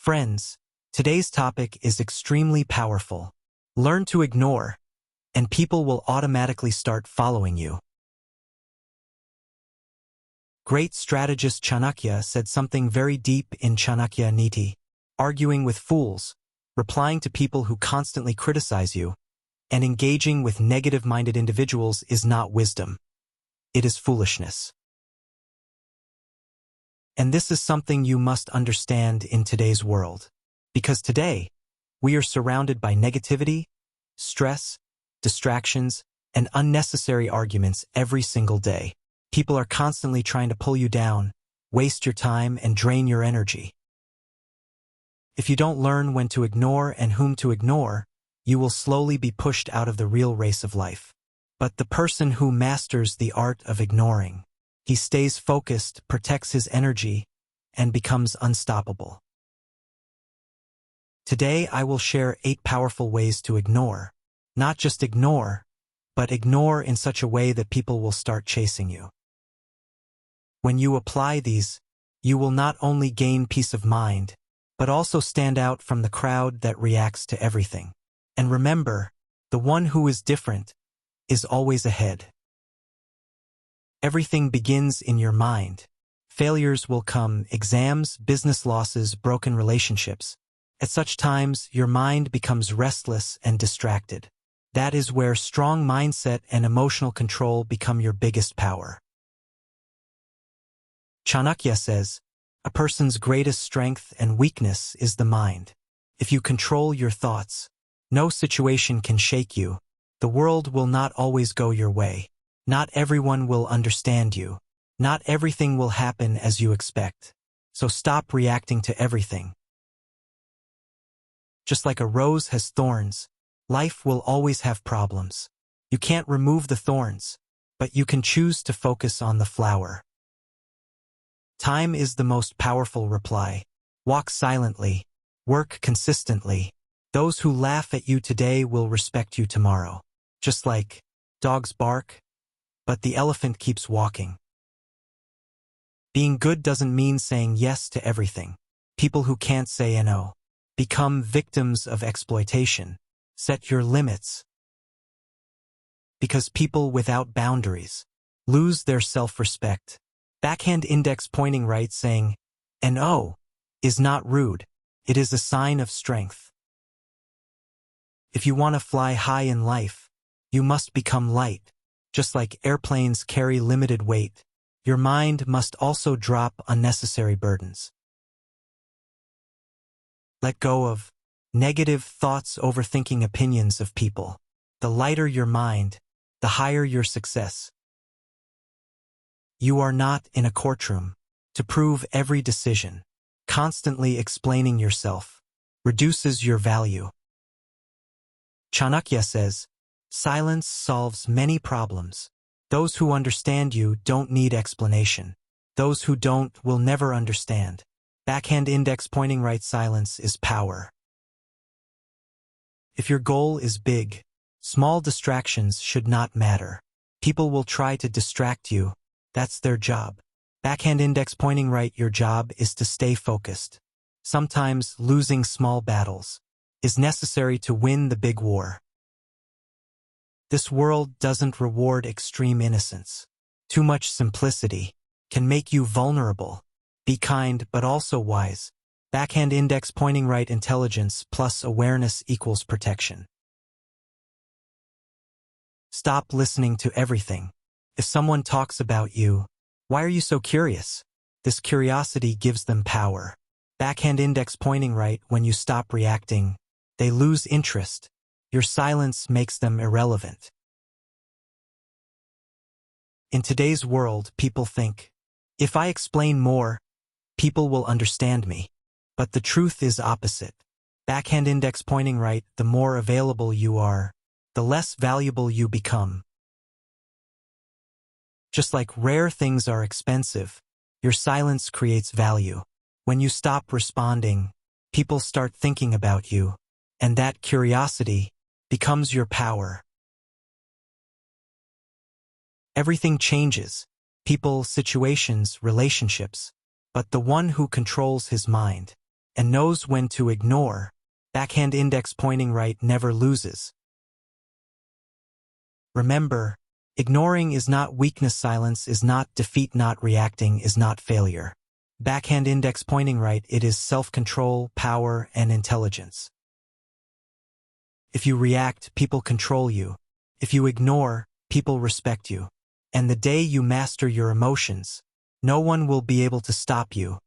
Friends, today's topic is extremely powerful. Learn to ignore, and people will automatically start following you. Great strategist Chanakya said something very deep in Chanakya Niti. Arguing with fools, replying to people who constantly criticize you, and engaging with negative-minded individuals is not wisdom. It is foolishness. And this is something you must understand in today's world. Because today, we are surrounded by negativity, stress, distractions, and unnecessary arguments every single day. People are constantly trying to pull you down, waste your time, and drain your energy. If you don't learn when to ignore and whom to ignore, you will slowly be pushed out of the real race of life. But the person who masters the art of ignoring, he stays focused, protects his energy, and becomes unstoppable. Today I will share 8 powerful ways to ignore. Not just ignore, but ignore in such a way that people will start chasing you. When you apply these, you will not only gain peace of mind, but also stand out from the crowd that reacts to everything. And remember, the one who is different is always ahead. Everything begins in your mind. Failures will come, exams, business losses, broken relationships. At such times, your mind becomes restless and distracted. That is where strong mindset and emotional control become your biggest power. Chanakya says, a person's greatest strength and weakness is the mind. If you control your thoughts, no situation can shake you. The world will not always go your way. Not everyone will understand you. Not everything will happen as you expect. So stop reacting to everything. Just like a rose has thorns, life will always have problems. You can't remove the thorns, but you can choose to focus on the flower. Time is the most powerful reply. Walk silently. Work consistently. Those who laugh at you today will respect you tomorrow. Just like dogs bark, but the elephant keeps walking. Being good doesn't mean saying yes to everything. People who can't say no become victims of exploitation. Set your limits. Because people without boundaries lose their self-respect. Backhand index pointing right saying, "No" is not rude. It is a sign of strength. If you want to fly high in life, you must become light. Just like airplanes carry limited weight, your mind must also drop unnecessary burdens. Let go of negative thoughts, overthinking opinions of people. The lighter your mind, the higher your success. You are not in a courtroom to prove every decision. Constantly explaining yourself reduces your value. Chanakya says, silence solves many problems. Those who understand you don't need explanation. Those who don't will never understand. Backhand index pointing right, silence is power. If your goal is big, small distractions should not matter. People will try to distract you. That's their job. Backhand index pointing right, your job is to stay focused. Sometimes losing small battles is necessary to win the big war. This world doesn't reward extreme innocence. Too much simplicity can make you vulnerable. Be kind but also wise. Backhand index pointing right, intelligence plus awareness equals protection. Stop listening to everything. If someone talks about you, why are you so curious? This curiosity gives them power. Backhand index pointing right, when you stop reacting, they lose interest. Your silence makes them irrelevant. In today's world, people think, if I explain more, people will understand me. But the truth is opposite. Backhand index pointing right, the more available you are, the less valuable you become. Just like rare things are expensive, your silence creates value. When you stop responding, people start thinking about you, and that curiosity becomes your power. Everything changes. People, situations, relationships. But the one who controls his mind and knows when to ignore. Backhand index pointing right never loses. Remember, ignoring is not weakness, silence is not defeat, not reacting is not failure. Backhand index pointing right, it is self-control, power, and intelligence. If you react, people control you. If you ignore, people respect you. And the day you master your emotions, no one will be able to stop you.